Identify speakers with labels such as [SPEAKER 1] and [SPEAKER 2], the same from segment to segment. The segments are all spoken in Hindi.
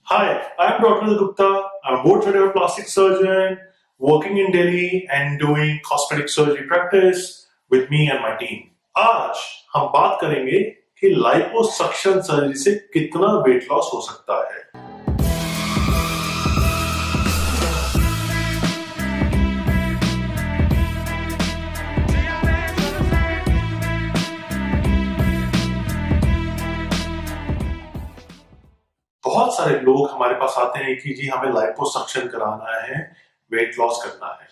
[SPEAKER 1] Hi, I am Dr. Gupta. I'm a board-certified plastic surgeon working in Delhi and doing cosmetic surgery practice with me and my team. आज हम बात करेंगे कि लाइपोसक्शन सर्जरी से कितना वेट लॉस हो सकता है। बहुत सारे लोग हमारे पास आते हैं कि जी हमें लाइपोसक्शन कराना है, वेट लॉस करना है।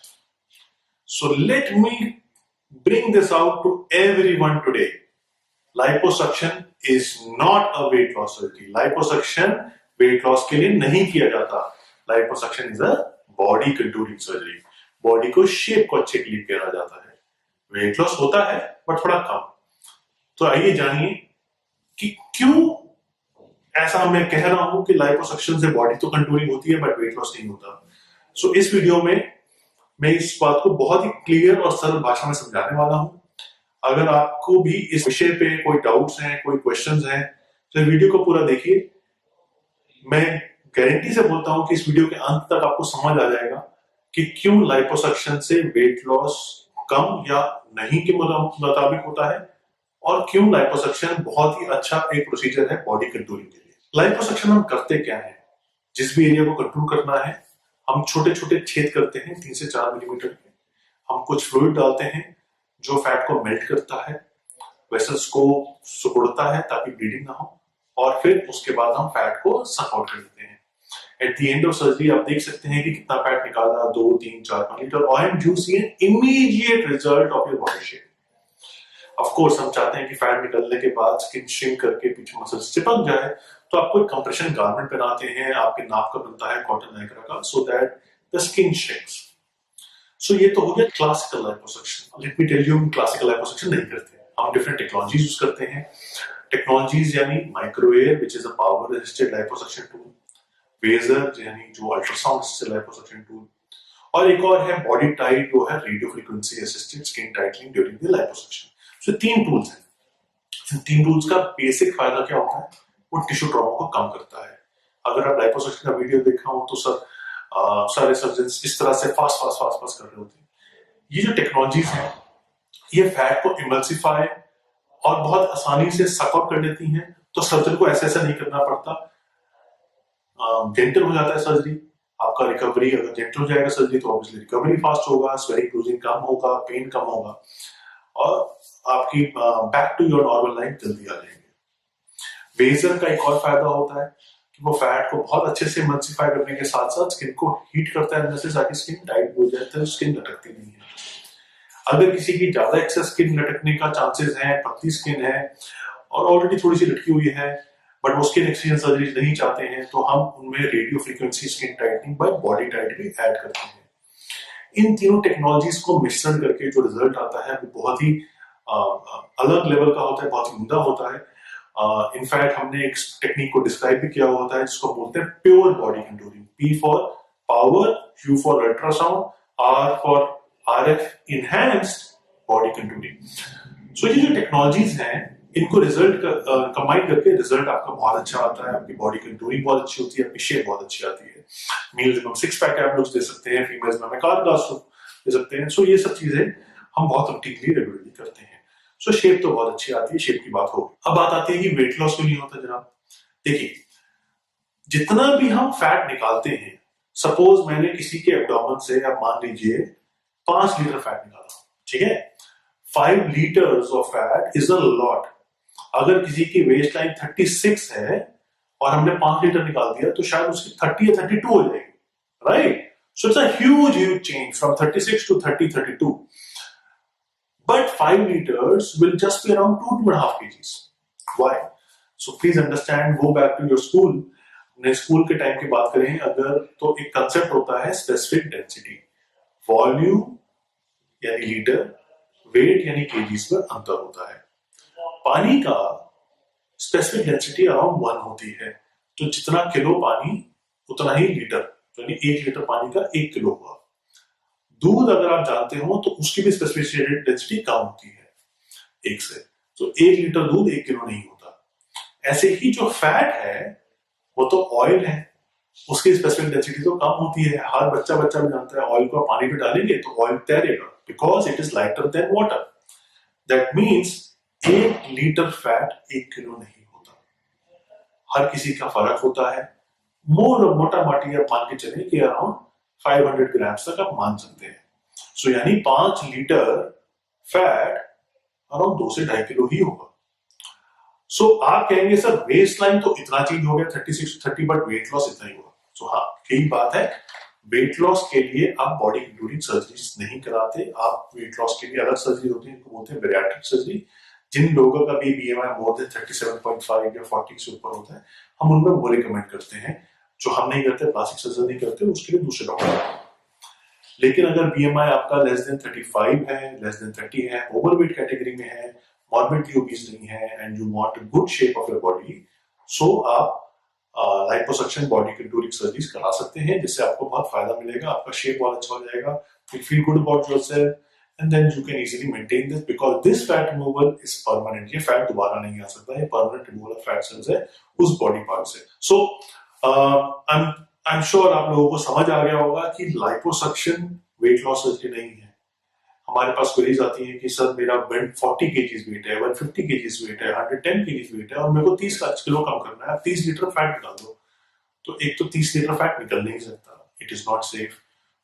[SPEAKER 1] So let me bring this out to everyone today. Liposuction is not a weight loss surgery. Liposuction weight loss के लिए नहीं किया जाता. Liposuction is a body contouring surgery. Body को शेप को अच्छे के लिए किया जाता है. वेट लॉस होता है बट थोड़ा कम. तो आइए जानिए कि क्यों ऐसा मैं कह रहा हूं कि लाइपोसक्शन से बॉडी तो कंटूरिंग होती है बट वेट लॉस नहीं होता. सो इस वीडियो में मैं इस बात को बहुत ही क्लियर और सरल भाषा में समझाने वाला हूं. अगर आपको भी इस विषय पे कोई डाउट्स हैं, कोई क्वेश्चंस हैं, तो वीडियो को पूरा देखिए. मैं गारंटी से बोलता हूं कि इस वीडियो के अंत तक आपको समझ आ जाएगा कि क्यों लाइपोसक्शन से वेट लॉस कम या नहीं के मुताबिक होता है और क्यों लाइपोसक्शन बहुत ही अच्छा एक प्रोसीजर है बॉडी कंटूरिंग के लिए. लाइपोसक्शन हम करते क्या है? जिस भी एरिया को कंटूर करना है हम छोटे छोटे छेद करते हैं 3 से 4 मिलीमीटर के. हम कुछ फ्लूइड डालते हैं जो फैट को मेल्ट करता है, वेसल्स को सिकुड़ता है ताकि ब्लीडिंग ना हो, और फिर उसके बाद हम फैट को सक आउट कर देते हैं. At the end of surgery आप देख सकते हैं कि कितना फैट निकाला, 2, 3, 4 लीटर, और you see an immediate result of your body shape. Of course हम चाहते हैं कि फैट निकलने के बाद स्किन श्रिंक करके पीछे मसल्स चिपक जाए, तो आपको एक कंप्रेशन गारमेंट पहनाते हैं, आपके नाप का बनता है कॉटन नाइक्रा का, so that the skin shrinks. So ये तो हो गया classical liposuction. Let me tell you, हम क्लासिकल लाइपोसक्शन नहीं करते. हम डिफरेंट टेक्नोलॉजीज यूज करते हैं. टेक्नोलॉजीज यानी microwave which is a power assisted liposuction tool, Vaser यानी जो अल्ट्रासाउंड असिस्टेड लाइपोसक्शन टूल, और एक और है बॉडी टाइट, वो है radio frequency assisted skin tightening during the liposuction. So 3 tools हैं. इन 3 टूल्स का बेसिक फायदा क्या होता है? वो टिश्यू ट्रॉमा को कम करता है. अगर आप लाइपोसक्शन का वीडियो देखा हो तो सारे सर्जन्स इस तरह से फास्ट कर रहे होते हैं. ये जो टेक्नोलॉजीज हैं ये फैट को इमल्सिफाई और बहुत आसानी से सक आउट कर देती हैं, तो सर्जन को ऐसा नहीं करना पड़ता. जेंटल हो जाता है सर्जरी. आपका रिकवरी, अगर जेंटल हो जाएगा सर्जरी तो ऑब्वियसली रिकवरी फास्ट होगा, स्वेलिंग ब्रूजिंग कम होगा, पेन कम होगा, और आपकी back to your normal life जल्दी आ जाएंगे. वेजर का एक और फायदा होता है कि वो फैट को बहुत अच्छे से इमल्सिफाई करने के साथ साथ स्किन को हीट करता है अंदर से, ताकि स्किन टाइट हो जाए तो स्किन लटकती नहीं है. अगर किसी की ज्यादा एक्सेस स्किन लटकने का चांसेस है, पतली स्किन है और ऑलरेडी थोड़ी सी लटकी हुई है, बट वो स्किन एक्सचेंज सर्जरी नहीं चाहते हैं, तो हम उनमें radio frequency skin tightening by body tight भी ऐड करते हैं. इन तीनों टेक्नोलॉजीज को मिश्रण करके जो रिजल्ट आता है वो बहुत ही अलग लेवल का होता है, बहुत ही उम्दा होता है. इनफैक्ट हमने एक टेक्निक को डिस्क्राइब भी किया हुआ होता है जिसको बोलते हैं pure body contouring. P for power, U for ultrasound, R for RF enhanced body contouring. So ये जो टेक्नोलॉजीज हैं इनको रिजल्ट कंबाइन करके रिजल्ट आपका बहुत अच्छा आता है. आपकी बॉडी कंटूरिंग बहुत अच्छी होती है, आपकी शेप बहुत अच्छी आती है. मेल्स में 6 पैक एब लुक्स दे सकते हैं, फीमेल्स में कार्गास दे सकते हैं. सो ये सब चीजें हम बहुत रूटीनली रेगुलरली करते हैं. सो शेप तो बहुत अच्छी आती है, शेप की बात होगी. अब बात आती है कि वेट लॉस क्यों नहीं होता जनाब. देखिए, जितना भी हम फैट निकालते हैं, सपोज मैंने किसी के एब्डोमेन से, आप मान लीजिए 5 लीटर फैट निकाला, ठीक है. 5 litres of fat is a lot. अगर किसी की वेस्ट लाइन 36 है और हमने 5 लीटर निकाल दिया तो शायद उसकी 30 या 32 हो जाएगी, right. So it's a huge change from 36 to 30, 32. But 5 liters will just be around 2.5 kgs. Why? So please understand, go back to your school. अपने स्कूल के टाइम की बात करें अगर, तो एक कंसेप्ट होता है स्पेसिफिक डेंसिटी. वॉल्यूम यानी लीटर, वेट यानी केजीज में अंतर होता है. पानी का स्पेसिफिक डेंसिटी अराउंड 1 होती है. तो जितना किलो पानी उतना ही लीटर, यानी 1 लीटर पानी का 1 किलो हुआ. दूध अगर आप जानते हो तो उसकी भी स्पेसिफिक डेंसिटी कम होती है 1 से. तो 1 लीटर दूध 1 किलो नहीं होता. ऐसे ही जो फैट है वो तो ऑयल है, उसकी स्पेसिफिक डेंसिटी तो कम होती है। हर बच्चा बच्चा भी जानता है ऑयल को पानी में डालेंगे तो ऑयल तैरेगा, because it is lighter than water. That means 1 litre fat 1 kilo नहीं होता। हर किसी का फर्क होता है। मोटा माटी आप मान के चले कि अराउंड 500 ग्राम्स तक आप मान सकते हैं। सो यानी 5 लीटर फैट अराउंड 2 से 2.5 किलो ही होगा। सो आप कहेंगे सर वेस्ट लाइन तो इतना चेंज हो गया 36 30, बट वेट लॉस इतना ही हुआ। सो हाँ, यही बात है, वेट लॉस के लिए आप बॉडी इंक्लूडिंग सर्जरीज नहीं कराते। आप वेट लॉस के लिए अलग सर्जरी होती है, इनको बोलते हैं बैरिएट्रिक सर्जरी। जिन लोगों का भी BMI मोर देन 37.5 या 40 से ऊपर होता है, हम उनमें वो रिकमेंड करते हैं। जो हम नहीं करते, प्लास्टिक सर्जरी नहीं करते, उसके लिए दूसरे डॉक्टर। लेकिन अगर BMI आपका लेस देन 35 है, लेस देन 30 है, ओवरवेट कैटेगरी में है, मॉर्बिडली ओबीस नहीं है, and you want a good shape of your body, so आप लाइपोसक्शन बॉडी कंटूरिंग सर्जरीज करा सकते हैं, जिससे आपको बहुत फायदा मिलेगा। आपका शेप बहुत अच्छा हो जाएगा, you feel good about yourself, and then you can easily maintain this, because this fat removal is permanent. ये फैट दोबारा नहीं आ सकता, ये permanent removal of fat cells है उस बॉडी पार्ट से। सो आई एम श्योर आप लोगों को समझ आ गया होगा कि लाइपोसक्शन वेट लॉस सर्जरी नहीं है। हमारे पास क्वेरीज आती है कि सर मेरा 40 केजीज वेट है, 150 केजीज वेट है, 110 केजीज वेट है, और मेरे को 30 किलो कम करना है, 30 लीटर फैट निकाल दो। तो एक तो 30 लीटर फैट निकल नहीं सकता, इट इज नॉट सेफ।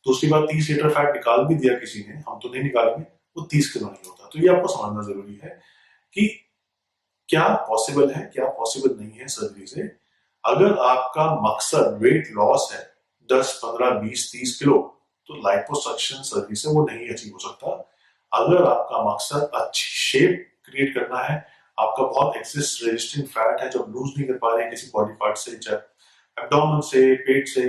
[SPEAKER 1] दूसरी बात, 30 लीटर फैट निकाल भी दिया किसी ने, हम तो नहीं निकालेंगे, वो 30 किलो नहीं होता। तो ये आपको समझना जरूरी है कि क्या पॉसिबल है, क्या पॉसिबल नहीं है सर्जरी से। अगर आपका मकसद वेट लॉस है 10, 15, 20, 30 किलो, तो लाइपोसक्शन सर्जरी से वो नहीं अचीव हो सकता। अगर आपका मकसद अच्छी शेप क्रिएट करना है, आपका बहुत एक्सेस रेजिस्टेंट फैट है जो लूज नहीं कर पा रहे हैं किसी बॉडी पार्ट से, चाहे एब्डोमेन से, पेट से,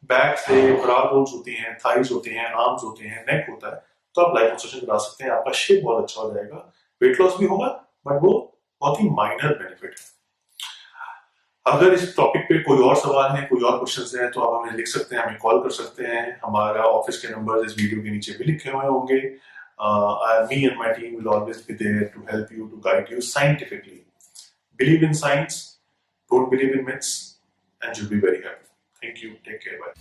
[SPEAKER 1] बैक से, ब्रा बोन्स होती हैं, थाइज होते हैं, आर्म्स होते हैं, नेक होता है, तो आप लाइपोसक्शन करा सकते हैं। आपका शेप बहुत अच्छा हो जाएगा, वेट लॉस भी होगा, बट वो बहुत ही माइनर बेनिफिट है। अगर इस टॉपिक पे कोई और सवाल है, कोई और क्वेश्चन है, तो आप हमें लिख सकते हैं, हमें कॉल कर सकते हैं। हमारा ऑफिस के नंबर इस वीडियो के नीचे भी लिखे हुए होंगे। Me and my team will always be there to help you, to guide you scientifically. Believe in science, don't believe in myths, and you'll be very happy. Thank you. Take care. Bye.